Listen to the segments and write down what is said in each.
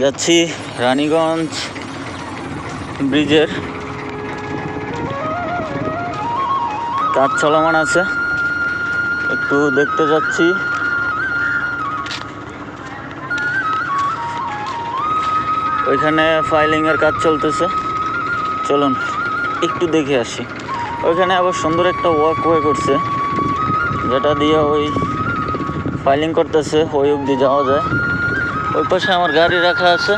যাচ্ছি রানীগঞ্জ ব্রিজের কাজ চলমান আছে, একটু দেখতে যাচ্ছি। ওইখানে ফাইলিংয়ের কাজ চলতেছে, চলুন একটু দেখে আসি। ওইখানে আবার সুন্দর একটা ওয়াকওয়ে করছে, যেটা দিয়ে ওই ফাইলিং করতেছে ওই অবধি যাওয়া যায়। ওই পাশে আমার গাড়ি রাখা আছে,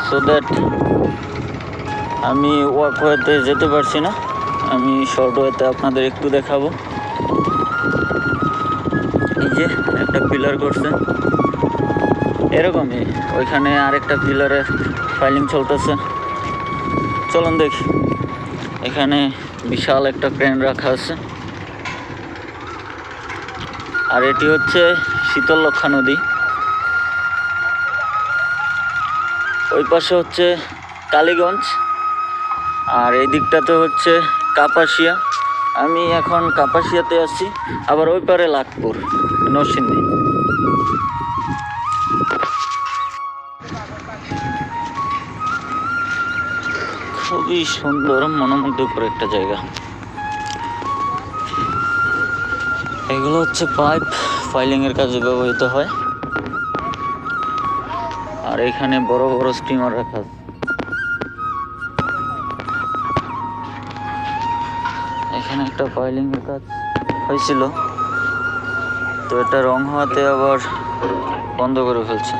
সো দ্যাট আমি ওয়াকওয়েতে যেতে পারছি না, আমি শর্ট ওয়েতে আপনাদের একটু দেখাবো। এই যে একটা পিলার করছে, এরকমই ওইখানে আরেকটা পিলারের ফাইলিং চলতেছে। চলুন দেখি। এখানে বিশাল একটা ক্রেন রাখা আছে, আর এটি হচ্ছে শীতললক্ষা নদী। ওই পাশে হচ্ছে কালীগঞ্জ, আর এই দিকটাতে হচ্ছে কাপাসিয়া। আমি এখন কাপাসিয়াতে আছি, আবার ওই পারে লাখপুর নরসিংদী। খুবই সুন্দর মনোমুগ্ধকর একটা জায়গা। এগুলো হচ্ছে পাইপ, ফাইলিংয়ের কাজে ব্যবহৃত হয়। আর এখানে বড় বড় স্টিমার রাখা আছে। এখানে একটা ফাইলিংয়ের কাজ হয়েছিল, তো এটা রং হওয়াতে আবার বন্ধ করে ফেলছে।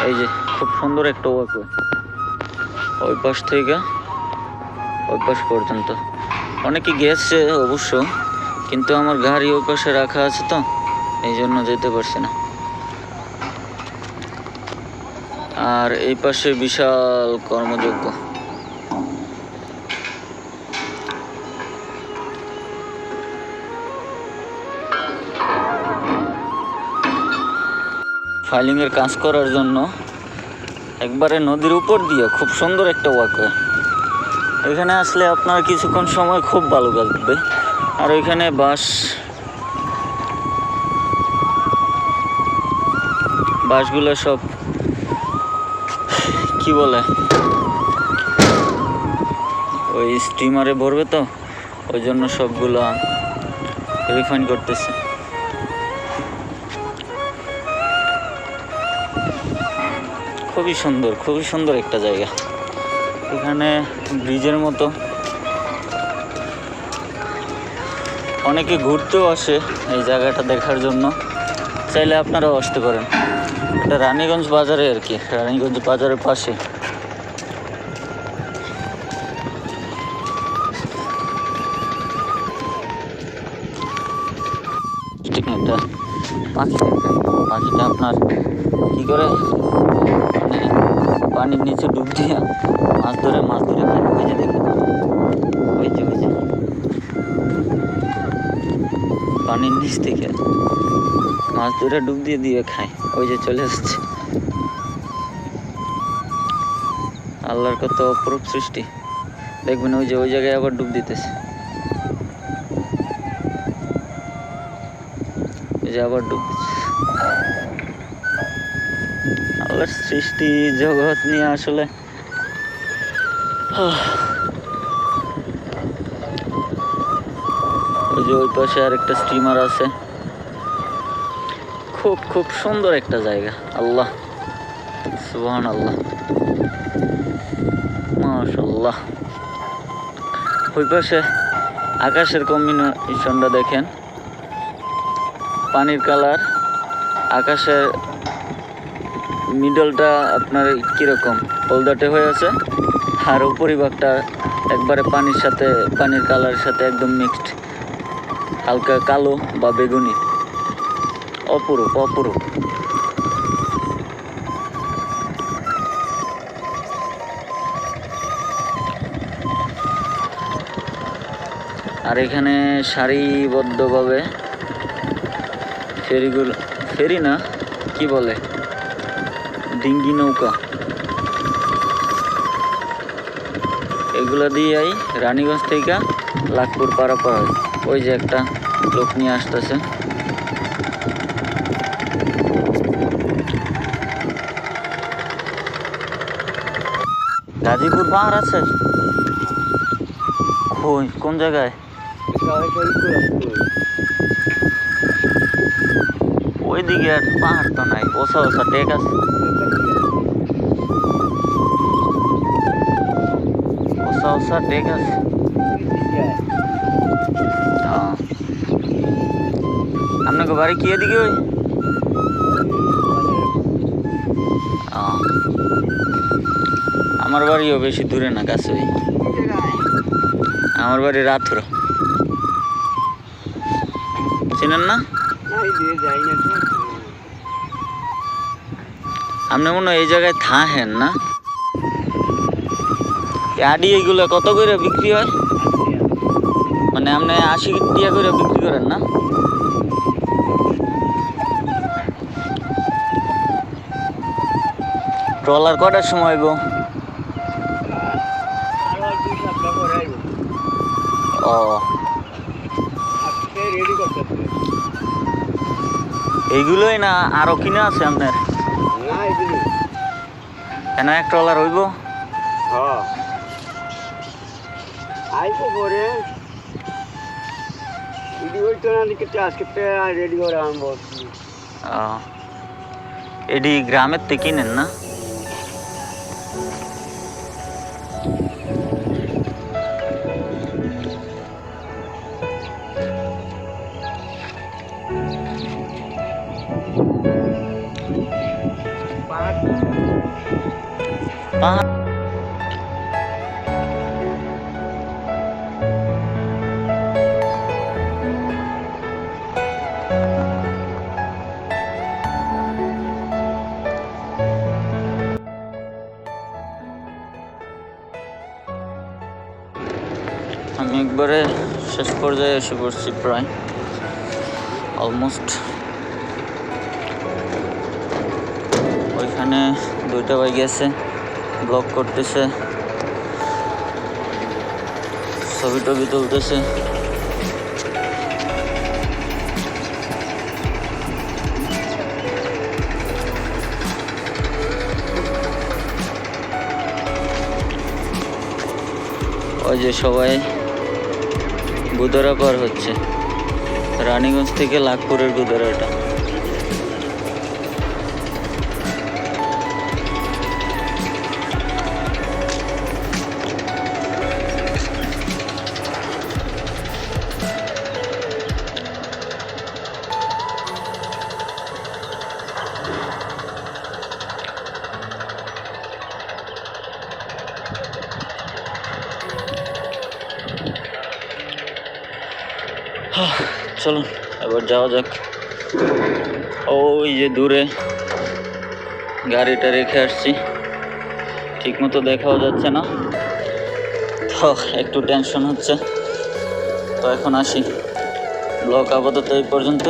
এই যে খুব সুন্দর একটা ওয়াকওয়ে, ওই পাশ থেকে ওই পাশ পর্যন্ত। অনেকে গেছে অবশ্য, কিন্তু আমার গাড়ি ওই পাশে রাখা আছে, তো এই জন্য যেতে পারছি না। আর এই পাশে বিশাল কর্মযোগ্য। ফাইলিংয়ের কাজ করার জন্য একবারে নদীর উপর দিয়ে খুব সুন্দর একটা ওয়াকওয়ে। এখানে আসলে আপনার কিছুক্ষণ সময় খুব ভালো কাটবে। আর ওইখানে বাসগুলো সব কি বলে, ওই স্টিমারে ভরবে, তো ওই জন্য সবগুলো রিফাইন করতেছে। খুবই সুন্দর একটা জায়গা। এখানে ব্রিজের মতো অনেকে ঘুরতেও আসে এই জায়গাটা দেখার জন্য, চাইলে আপনারাও আসতে পারেন। এটা রানীগঞ্জ বাজারে আর কি, রানীগঞ্জ বাজারের পাশে। একটা পাখিটা আপনার কি করে পানির নিচে ডুব দিয়ে মাছ ধরে খায়। ওই যে দেখেন, ওই যে পানির নিচ থেকে মাছ ধরে ডুব দিয়ে খায়। ওই যে চলে আসছে। আল্লাহর কত অপরূপ সৃষ্টি দেখবেন। ওই যে ওই জায়গায় আবার ডুব দিতেছে, এই যে আবার ডুব দিচ্ছে। আল্লাহর সৃষ্টি জগৎ নিয়ে আসলে ওই যে ওই পাশে আর একটা স্টিমার আছে। খুব সুন্দর একটা জায়গা। আল্লাহ, সুবহানাল্লাহ, মাশাআল্লাহ। ওই পাশে আকাশের কম্বিনেশনটা দেখেন, পানির কালার, আকাশের মিডলটা আপনার কিরকম হলদাটে হয়ে আছে, আর উপরিভাগটা একবারে পানির কালারের সাথে একদম মিক্সড, হালকা কালো বা বেগুনি। অপরূপ। আর এখানে সারিবদ্ধভাবে ফেরি না, কি বলে, ডিঙ্গি নৌকা, এগুলো দিয়েই রানীগঞ্জ থেকে লাখপুর পারাপার হয়। ওই যে একটা লোক নিয়ে আসতেছে। গাজীপুর পাহাড় আছে? কই, কোন জায়গায়? ওইদিকে আর পাহাড় তো নাই, ওসা ওসা টেক আছে। ওসা ওসা টেক আছে। আপনাকে বাড়ি কি এদিকে? ওই আমার বাড়িও বেশি দূরে না, কাছে। ওই আমার বাড়ি রাথুর, চিনেন না? আপনি মনে হয় এই জায়গায় থাকেন না? আডি এগুলো কত করে বিক্রি হয়? মানে আপনি 80 টাকা করে বিক্রি করেন না? ট্রলার কটার সময় আইব? ও, এইগুলোই না আরো কিনা আছে আপনার? কেন এক ট্রলার হইব? আইবো পরে রেডি করে আনবো। এডি গ্রামের থেকে কিনেন না? পাহাড় আমি একবারে শেষ পর্যায়ে এসে পড়ছি, প্রায় অলমোস্ট। ওইখানে 2টা বাইক আছে, ব্লক করতেছে, ছবি টবি তুলতেছে। ওই যে সবাই গুদারা পার হচ্ছে, রানীগঞ্জ থেকে লাখপুরের গুদারা এটা। চলুন এবার যাওয়া যাক। ওই যে দূরে গাড়িটা রেখে আসছি, ঠিক মতো দেখাও যাচ্ছে না, তো একটু টেনশন হচ্ছে। তো এখন আসি, ব্লগ আপাতত এই পর্যন্ত।